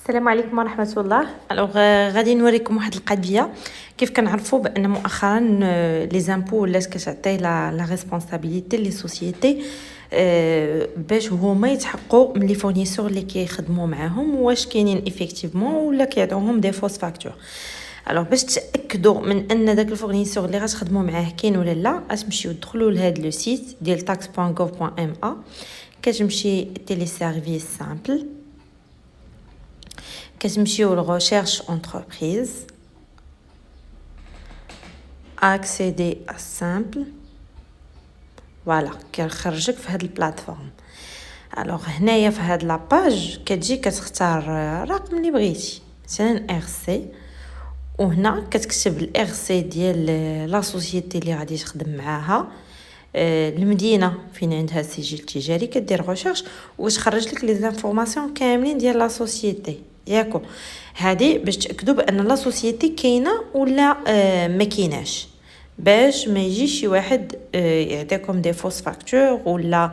السلام عليكم ورحمة الله. غادي نوريكم واحد القضية كيف كنعرفوا بان مؤخرا لي زامبو ولات كتعطي لا ريسبونسابيلتي لي سوسيتي باش هما يتحققوا من لي فورنيسور اللي كيخدموا معاهم واش كاينين ايفيكتيفمون ولا كيعطيوهم دي فوس فاكتور. الوغ باش تاكدوا من ان داك الفورنيسور اللي غتخدموا معاه كاين ولا لا، غتمشيو تدخلوا لهاد لو سيت ديال tax.gov.ma، كتمشي تيلي سيرفيس سامبل، كتمشيو لغوشيرش انتربريز، اكسيدي ا سامبل، فوالا كيخرجك في هاد البلاتفورم. الوغ هنايا في هاد لاباج كتجي كتختار رقم اللي بغيتي، مثلا ار سي، وهنا كتكتب الار سي ديال لا سوسيتي اللي غادي تخدم معاها، المدينه فين عندها السجل التجاري، كدير ريشيرش وتخرج لك لي زانفورماسيون كاملين ديال لا سوسيتي ياكو. هذه باش تاكدوا بان لا سوسيتي كاينه ولا ما كايناش، باش ما يجيش شي واحد يعطيكم دي فوس فاكتور ولا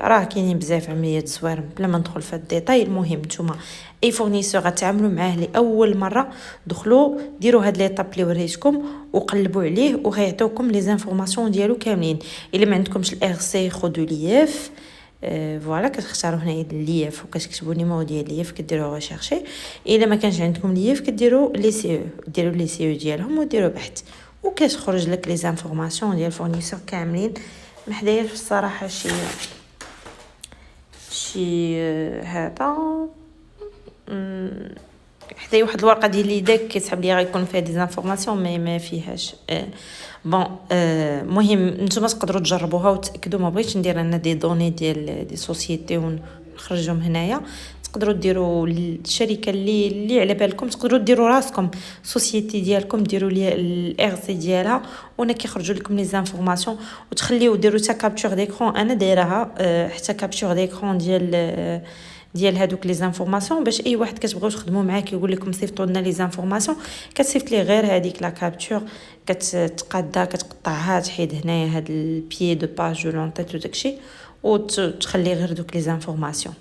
راه كاينين بزاف عمليات زوار. بلا ما ندخل في الديتاي، المهم نتوما اي فورنيسور غتعاملوا معاه لاول مره، دخلوا ديروا هاد ليطاب اللي وريتكم وقلبوا عليه وغيعطيوكم لي زانفورماسيون ديالو كاملين. الا ما عندكمش الار سي خذوا لياف، فوالا كتختاروا هنا لياف وكتكتبوا نيميرو ديال لياف كديروا ريشيرشي. الا ما كانش عندكم لياف كديروا لي سي او، ديروا لي سي او ديالهم وديروا بحث وكتخرج لك لي زانفورماسيون ديال الفورنيسور كاملين. ما حدايرش الصراحه شي هذا حتى واحد الورقه ديال ليداك كيسحب لي غيكون فيها دي زانفورماسيون ما فيهاش بون. مهم نتوما تقدروا تجربوها وتاكدوا. ما بغيتش ندير انا دي دوني ديال دي سوسيتي ونخرجهم هنايا. تقدروا ديروا الشركه اللي على بالكم، تقدروا ديروا راسكم سوسيتي ديالكم، ديروا لي الار سي ديالها وانا كيخرجوا لكم لي زانفورماسيون، وتخليو ديروا تا كابتور ديكرون. انا دايرها حتى كابتور ديكرون ديال هادوك لي زانفورماسيون باش اي واحد كتبغيو تخدموا معاه كيقول لكم صيفطوا لنا لي زانفورماسيون، كتصيفط ليه غير هذيك لا كابتور، كتقادها كتقطعها تحيد هنايا هاد البيي دو باج دو لونطيت وداكشي وتخلي غير دوك لي زانفورماسيون.